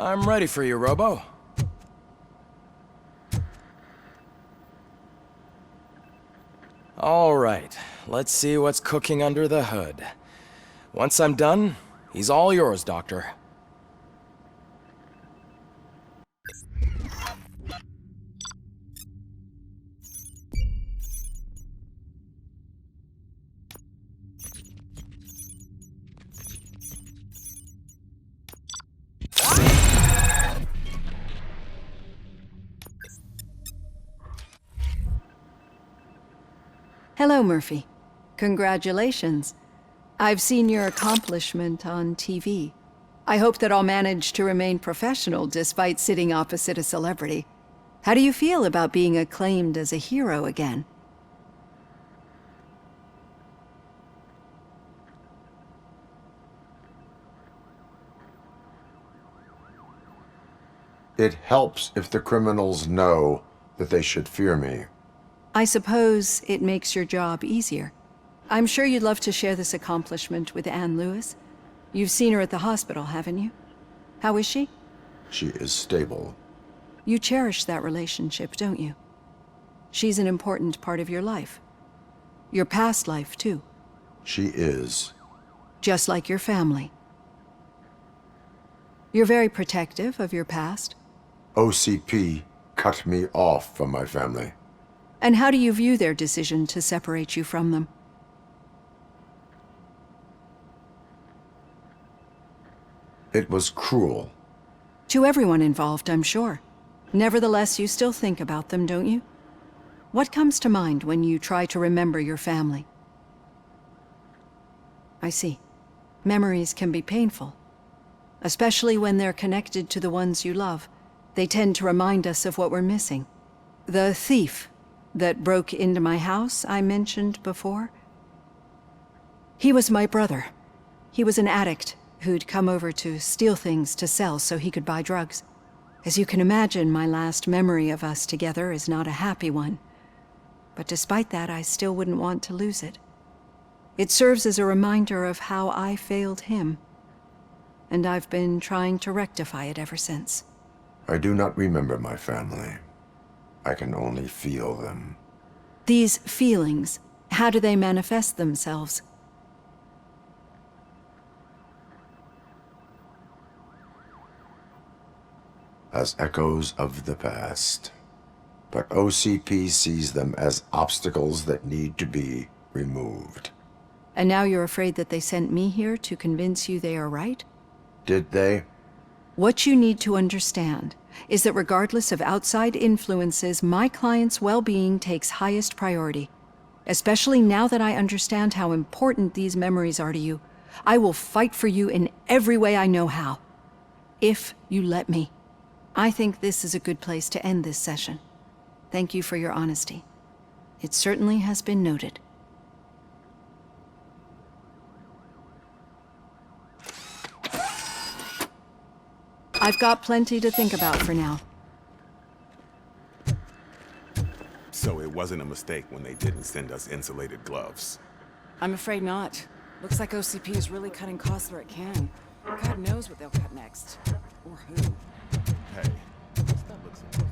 I'm ready for you, Robo. All right, let's see what's cooking under the hood. Once I'm done, he's all yours, Doctor. Hello, Murphy. Congratulations. I've seen your accomplishment on TV. I hope that I'll manage to remain professional despite sitting opposite a celebrity. How do you feel about being acclaimed as a hero again? It helps if the criminals know that they should fear me. I suppose it makes your job easier. I'm sure you'd love to share this accomplishment with Anne Lewis. You've seen her at the hospital, haven't you? How is she? She is stable. You cherish that relationship, don't you? She's an important part of your life. Your past life, too. She is. Just like your family. You're very protective of your past. OCP cut me off from my family. And how do you view their decision to separate you from them? It was cruel. To everyone involved, I'm sure. Nevertheless, you still think about them, don't you? What comes to mind when you try to remember your family? I see. Memories can be painful, especially when they're connected to the ones you love. They tend to remind us of what we're missing. The thief that broke into my house I mentioned before? He was my brother. He was an addict who'd come over to steal things to sell so he could buy drugs. As you can imagine, my last memory of us together is not a happy one. But despite that, I still wouldn't want to lose it. It serves as a reminder of how I failed him. And I've been trying to rectify it ever since. I do not remember my family. I can only feel them. These feelings, how do they manifest themselves? As echoes of the past. But OCP sees them as obstacles that need to be removed. And now you're afraid that they sent me here to convince you they are right? Did they? What you need to understand is that regardless of outside influences, my client's well-being takes highest priority. Especially now that I understand how important these memories are to you, I will fight for you in every way I know how. If you let me. I think this is a good place to end this session. Thank you for your honesty. It certainly has been noted. I've got plenty to think about for now. So it wasn't a mistake when they didn't send us insulated gloves. I'm afraid not. Looks like OCP is really cutting costs where it can. God knows what they'll cut next. Or who. Hey, that looks interesting.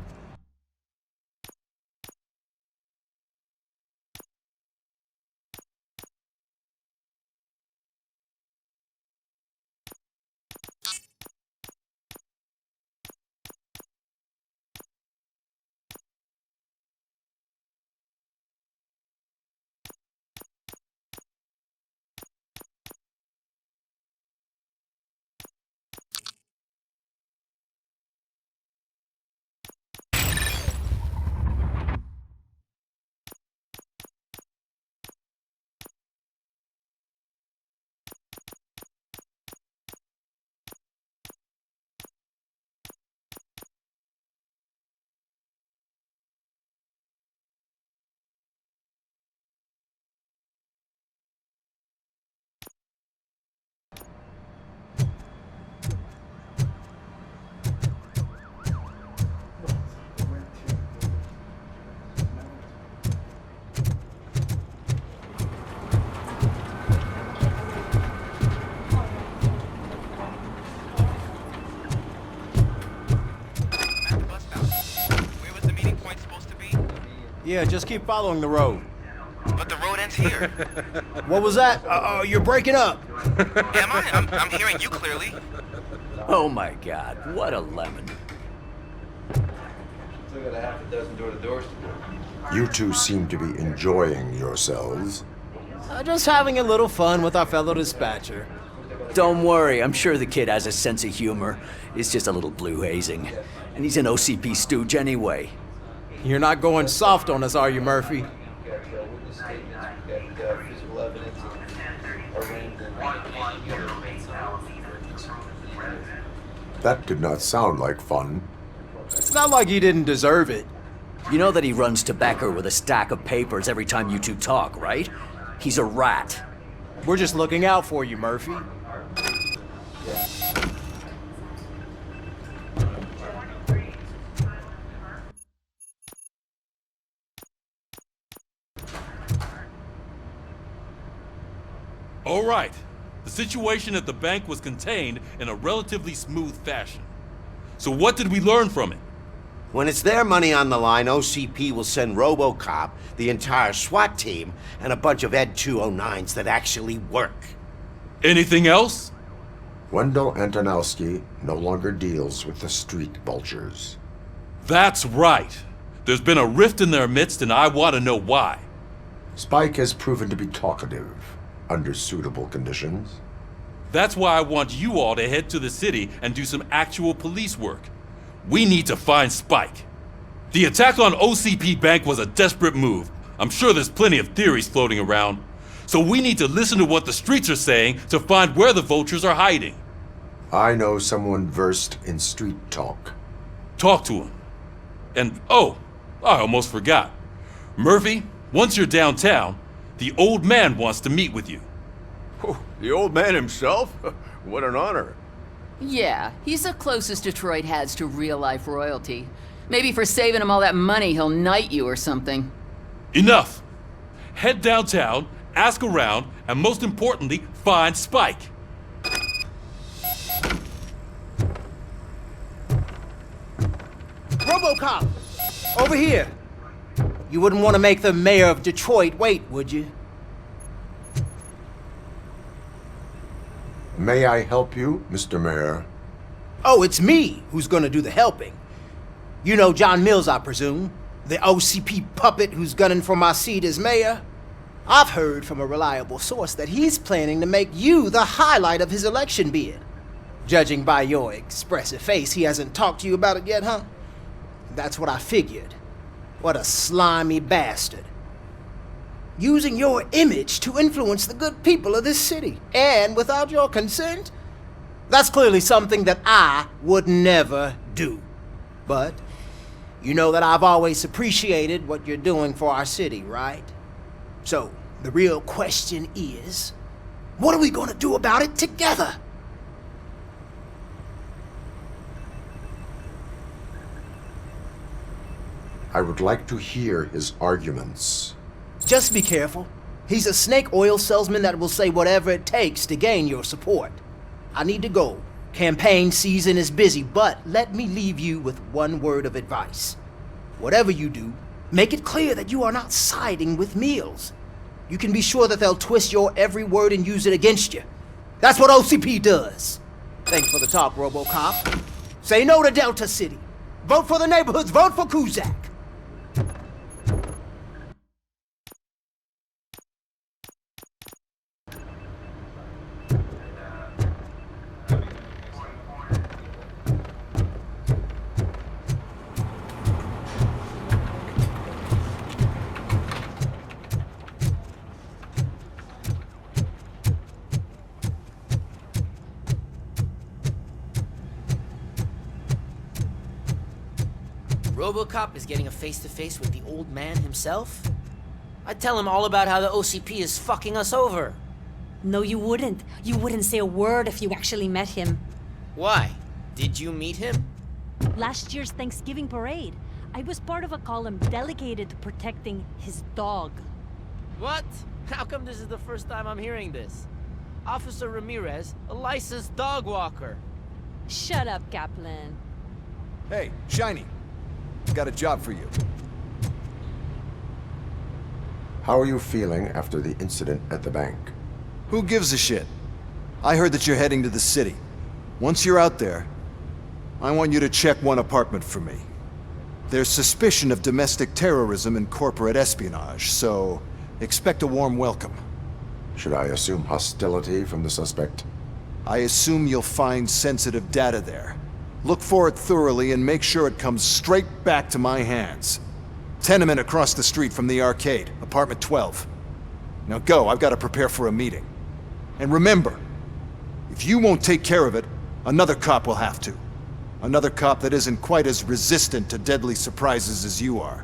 Yeah, just keep following the road. But the road ends here. What was that? You're breaking up. Am I? I'm hearing you clearly. Oh my god, what a lemon. Still got a half a dozen door-to-doors to do. You two seem to be enjoying yourselves. Just having a little fun with our fellow dispatcher. Don't worry, I'm sure the kid has a sense of humor. It's just a little blue hazing. And he's an OCP stooge anyway. You're not going soft on us, are you, Murphy? We've got witness statements, we've got physical evidence of arraigned That did not sound like fun. It's not like he didn't deserve it. You know that he runs tobacco with a stack of papers every time you two talk, right? He's a rat. We're just looking out for you, Murphy. All right. The situation at the bank was contained in a relatively smooth fashion. So what did we learn from it? When it's their money on the line, OCP will send RoboCop, the entire SWAT team, and a bunch of Ed 209s that actually work. Anything else? Wendell Antonowski no longer deals with the street vultures. That's right. There's been a rift in their midst, and I want to know why. Spike has proven to be talkative under suitable conditions. That's why I want you all to head to the city and do some actual police work. We need to find Spike. The attack on OCP Bank was a desperate move. I'm sure there's plenty of theories floating around. So we need to listen to what the streets are saying to find where the vultures are hiding. I know someone versed in street talk. Talk to him. And oh, I almost forgot. Murphy, once you're downtown, the old man wants to meet with you. Oh, the old man himself? What an honor. Yeah, he's the closest Detroit has to real-life royalty. Maybe for saving him all that money, he'll knight you or something. Enough! Head downtown, ask around, and most importantly, find Spike. RoboCop! Over here! You wouldn't want to make the mayor of Detroit wait, would you? May I help you, Mr. Mayor? Oh, it's me who's gonna do the helping. You know John Mills, I presume? The OCP puppet who's gunning for my seat as mayor? I've heard from a reliable source that he's planning to make you the highlight of his election bid. Judging by your expressive face, he hasn't talked to you about it yet, huh? That's what I figured. What a slimy bastard. Using your image to influence the good people of this city, and without your consent? That's clearly something that I would never do. But you know that I've always appreciated what you're doing for our city, right? So, the real question is, what are we gonna do about it together? I would like to hear his arguments. Just be careful. He's a snake oil salesman that will say whatever it takes to gain your support. I need to go. Campaign season is busy, but let me leave you with one word of advice. Whatever you do, make it clear that you are not siding with Mills. You can be sure that they'll twist your every word and use it against you. That's what OCP does. Thanks for the talk, RoboCop. Say no to Delta City. Vote for the neighborhoods. Vote for Kuzak. RoboCop is getting a face-to-face with the old man himself? I'd tell him all about how the OCP is fucking us over. No, you wouldn't. You wouldn't say a word if you actually met him. Why? Did you meet him? Last year's Thanksgiving parade, I was part of a column dedicated to protecting his dog. What? How come this is the first time I'm hearing this? Officer Ramirez, a licensed dog walker. Shut up, Kaplan. Hey, Shiny. Got a job for you. How are you feeling after the incident at the bank? Who gives a shit? I heard that you're heading to the city. Once you're out there, I want you to check one apartment for me. There's suspicion of domestic terrorism and corporate espionage, so expect a warm welcome. Should I assume hostility from the suspect? I assume you'll find sensitive data there. Look for it thoroughly and make sure it comes straight back to my hands. Tenement across the street from the arcade, apartment 12. Now go, I've got to prepare for a meeting. And remember, if you won't take care of it, another cop will have to. Another cop that isn't quite as resistant to deadly surprises as you are.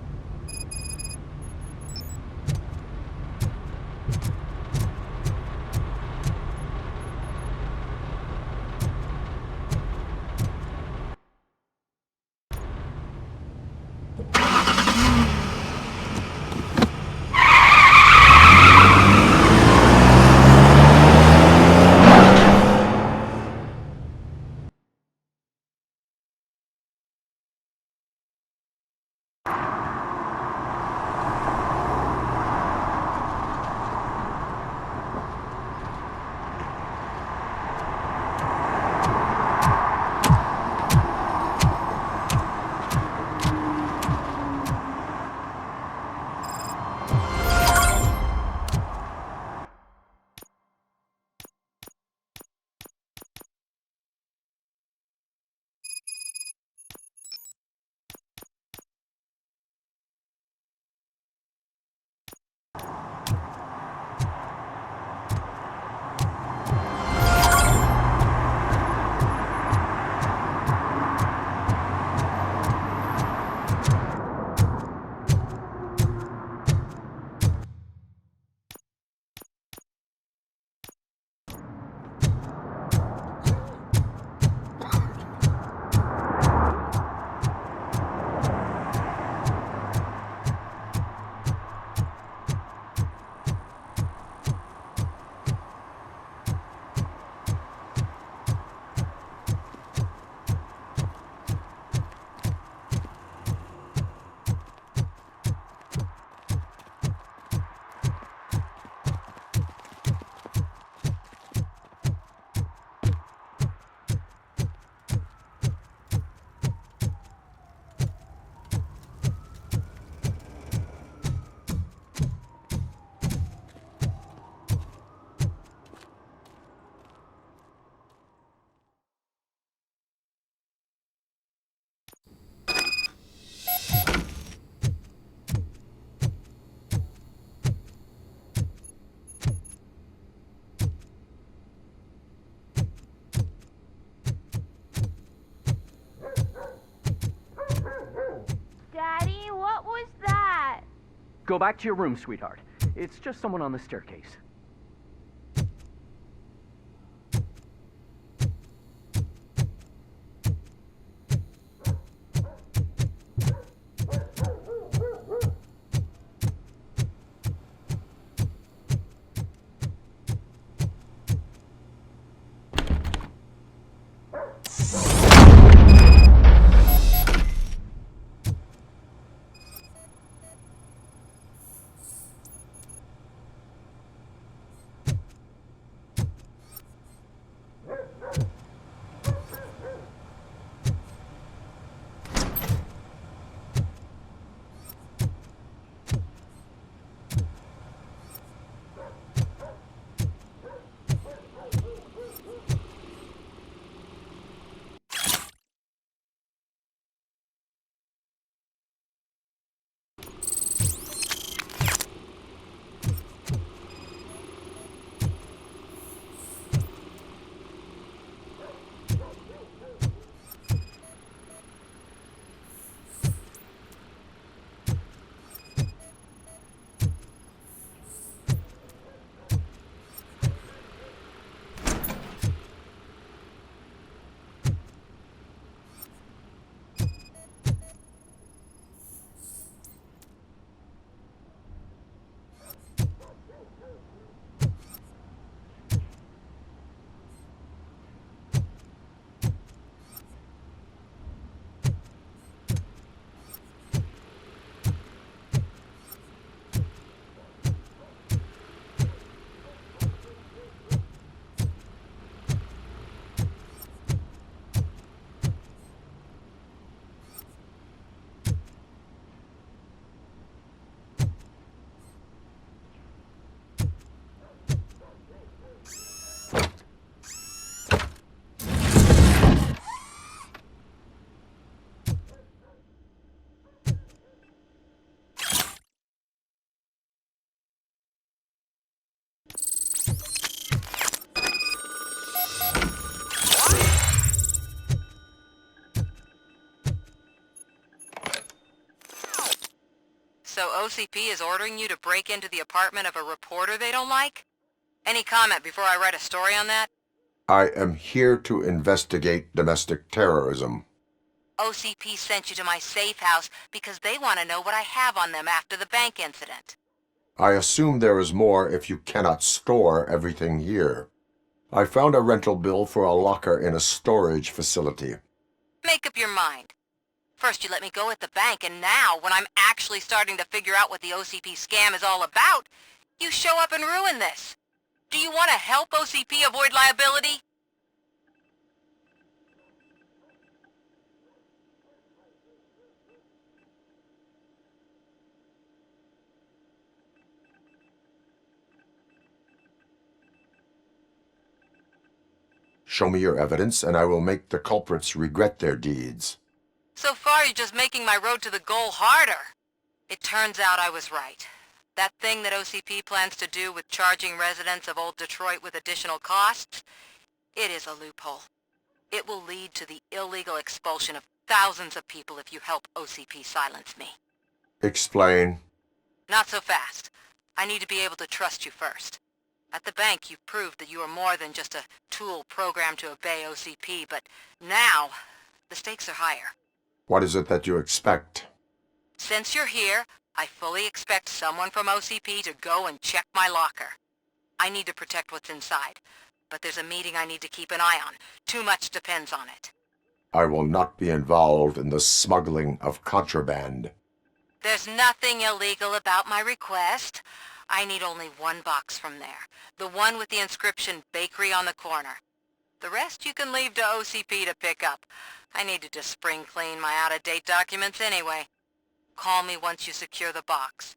Go back to your room, sweetheart. It's just someone on the staircase. So OCP is ordering you to break into the apartment of a reporter they don't like? Any comment before I write a story on that? I am here to investigate domestic terrorism. OCP sent you to my safe house because they want to know what I have on them after the bank incident. I assume there is more if you cannot store everything here. I found a rental bill for a locker in a storage facility. Make up your mind. First you let me go at the bank, and now, when I'm actually starting to figure out what the OCP scam is all about, you show up and ruin this. Do you want to help OCP avoid liability? Show me your evidence, and I will make the culprits regret their deeds. So far, you're just making my road to the goal harder. It turns out I was right. That thing that OCP plans to do with charging residents of Old Detroit with additional costs, it is a loophole. It will lead to the illegal expulsion of thousands of people if you help OCP silence me. Explain. Not so fast. I need to be able to trust you first. At the bank, you've proved that you are more than just a tool programmed to obey OCP, but now, the stakes are higher. What is it that you expect? Since you're here, I fully expect someone from OCP to go and check my locker. I need to protect what's inside, but there's a meeting I need to keep an eye on. Too much depends on it. I will not be involved in the smuggling of contraband. There's nothing illegal about my request. I need only one box from there. The one with the inscription Bakery on the corner. The rest you can leave to OCP to pick up. I needed to spring clean my out-of-date documents anyway. Call me once you secure the box.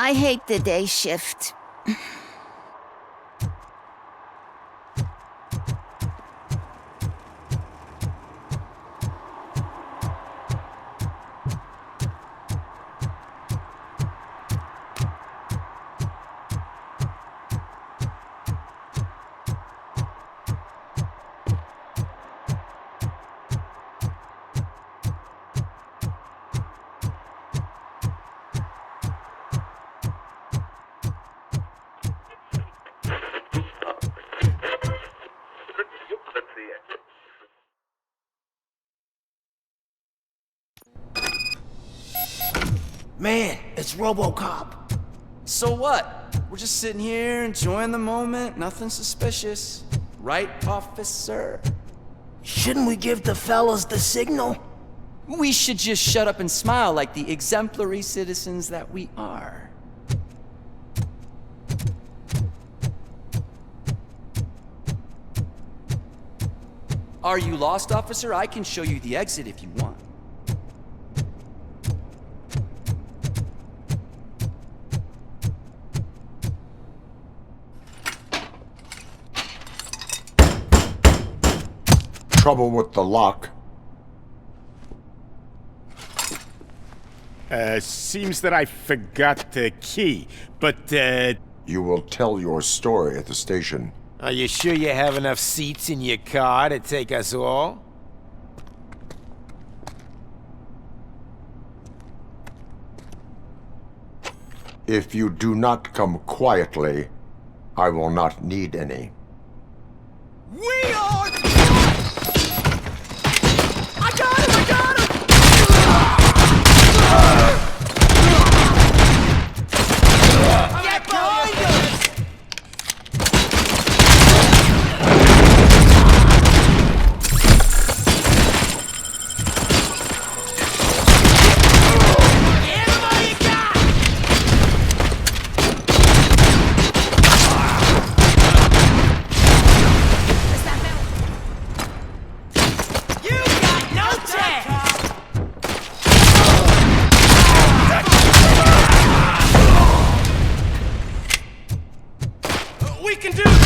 I hate the day shift. Man, it's RoboCop. So what? We're just sitting here enjoying the moment, nothing suspicious. Right, officer? Shouldn't we give the fellas the signal? We should just shut up and smile like the exemplary citizens that we are. Are you lost, officer? I can show you the exit if you want. Trouble with the lock. Seems that I forgot the key, but, You will tell your story at the station. Are you sure you have enough seats in your car to take us all? If you do not come quietly, I will not need any. We are... can do this!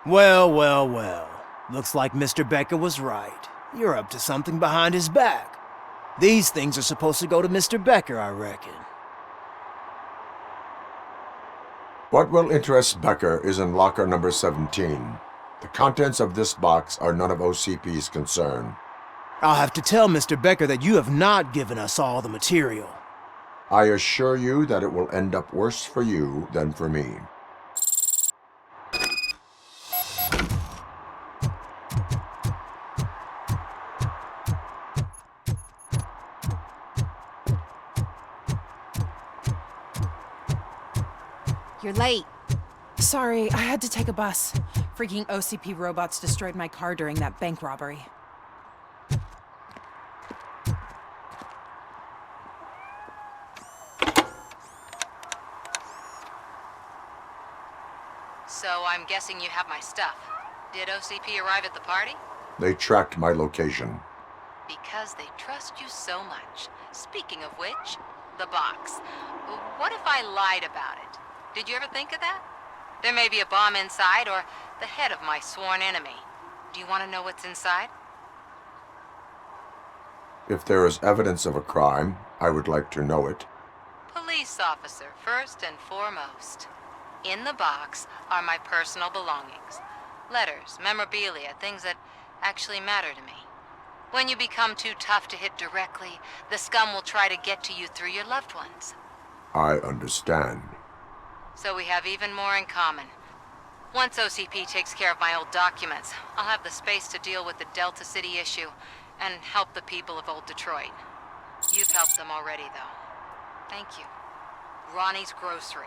Well, well, well. Looks like Mr. Becker was right. You're up to something behind his back. These things are supposed to go to Mr. Becker, I reckon. What will interest Becker is in locker number 17. The contents of this box are none of OCP's concern. I'll have to tell Mr. Becker that you have not given us all the material. I assure you that it will end up worse for you than for me. You're late. Sorry, I had to take a bus. Freaking OCP robots destroyed my car during that bank robbery. So I'm guessing you have my stuff. Did OCP arrive at the party? They tracked my location. Because they trust you so much. Speaking of which, the box. What if I lied about it? Did you ever think of that? There may be a bomb inside, or the head of my sworn enemy. Do you want to know what's inside? If there is evidence of a crime, I would like to know it. Police officer, first and foremost. In the box are my personal belongings. Letters, memorabilia, things that actually matter to me. When you become too tough to hit directly, the scum will try to get to you through your loved ones. I understand. So we have even more in common. Once OCP takes care of my old documents, I'll have the space to deal with the Delta City issue and help the people of Old Detroit. You've helped them already, though. Thank you. Ronnie's Grocery.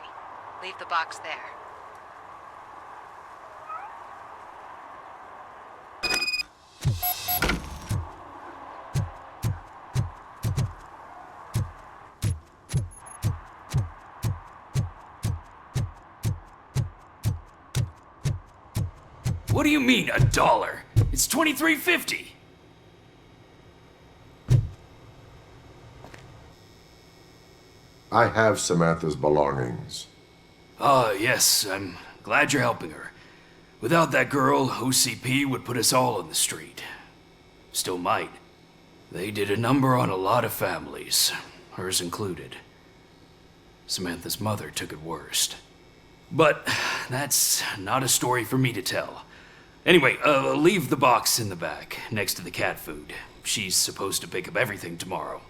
Leave the box there. What do you mean, $1? It's $23.50. I have Samantha's belongings. Yes, I'm glad you're helping her. Without that girl, OCP would put us all on the street. Still might. They did a number on a lot of families, hers included. Samantha's mother took it worst. But that's not a story for me to tell. Anyway, leave the box in the back, next to the cat food. She's supposed to pick up everything tomorrow.